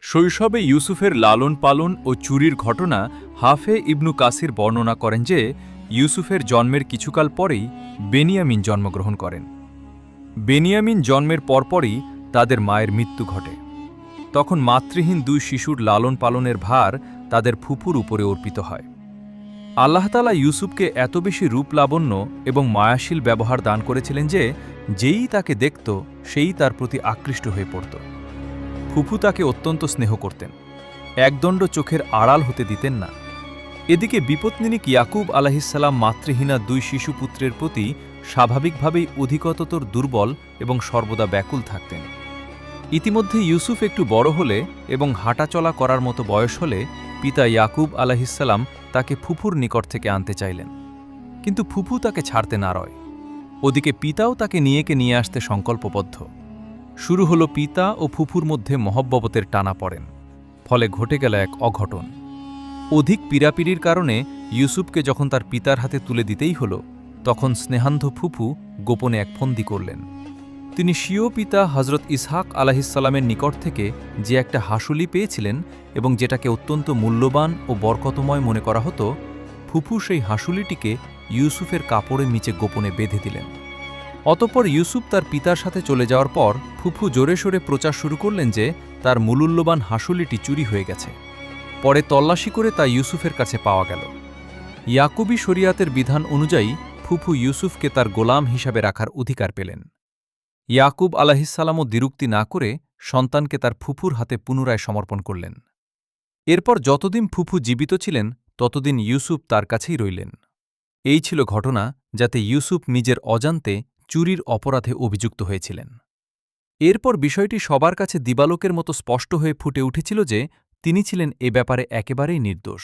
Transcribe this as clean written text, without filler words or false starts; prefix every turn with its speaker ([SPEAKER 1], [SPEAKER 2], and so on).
[SPEAKER 1] শৈশবে ইউসুফের লালন পালন ও চুরির ঘটনা হাফে ইবনু কাসির বর্ণনা করেন যে ইউসুফের জন্মের কিছুকাল পরেই বেনিয়ামিন জন্মগ্রহণ করেন। বেনিয়ামিন জন্মের পরপরই তাদের মায়ের মৃত্যু ঘটে। তখন মাতৃহীন দুই শিশুর লালন পালনের ভার তাদের ফুপুর উপরে অর্পিত হয়। আল্লাহ তাআলা ইউসুফকে এত বেশি রূপ লাবণ্য এবং মায়াশীল ব্যবহার দান করেছিলেন যে যেই তাকে দেখত সেই তার প্রতি আকৃষ্ট হয়ে পড়ত। ফুফু তাকে অত্যন্ত স্নেহ করতেন, একদণ্ড চোখের আড়াল হতে দিতেন না। এদিকে বিপত্নিক ইয়াকুব আলাহিসাল্লাম মাতৃহীনা দুই শিশুপুত্রের প্রতি স্বাভাবিকভাবেই অধিকতর দুর্বল এবং সর্বদা ব্যাকুল থাকতেন। ইতিমধ্যে ইউসুফ একটু বড় হলে এবং হাঁটাচলা করার মতো বয়স হলে পিতা ইয়াকুব আলাহিসাল্লাম তাকে ফুফুর নিকট থেকে আনতে চাইলেন, কিন্তু ফুফু তাকে ছাড়তে না রয়। ওদিকে পিতাও তাকে নিয়ে আসতে সংকল্পবদ্ধ। শুরু হলো পিতা ও ফুফুর মধ্যে মহব্বতের টানা পড়েন, ফলে ঘটে গেল এক অঘটন। অধিক পীড়াপিড়ির কারণে ইউসুফকে যখন তার পিতার হাতে তুলে দিতেই হল, তখন স্নেহান্ধ ফুফু গোপনে এক ফন্দি করলেন। তিনি স্বীয় পিতা হজরত ইসহাক আলাহিসাল্লামের নিকট থেকে যে একটা হাসুলি পেয়েছিলেন এবং যেটাকে অত্যন্ত মূল্যবান ও বরকতময় মনে করা হতো, ফুফু সেই হাসুলিটিকে ইউসুফের কাপড়ের নিচে গোপনে বেঁধে দিলেন। অতঃপর ইউসুফ তার পিতার সাথে চলে যাওয়ার পর ফুফু জোরে সোরে প্রচার শুরু করলেন যে তার মূল্যবান হাসুলিটি চুরি হয়ে গেছে। পরে তল্লাশি করে তা ইউসুফের কাছে পাওয়া গেল। ইয়াকুবি শরিয়াতের বিধান অনুযায়ী ফুফু ইউসুফকে তার গোলাম হিসাবে রাখার অধিকার পেলেন। ইয়াকুব আলাহিসাল্লামও দ্বিরুক্তি না করে সন্তানকে তার ফুফুর হাতে পুনরায় সমর্পণ করলেন। এরপর যতদিন ফুফু জীবিত ছিলেন ততদিন ইউসুফ তার কাছেই রইলেন। এই ছিল ঘটনা যাতে ইউসুফ নিজের অজান্তে চুরির অপরাধে অভিযুক্ত হয়েছিলেন। এরপর বিষয়টি সবার কাছে দিবালোকের মতো স্পষ্ট হয়ে ফুটে উঠেছিল যে তিনি ছিলেন এ ব্যাপারে একেবারেই নির্দোষ।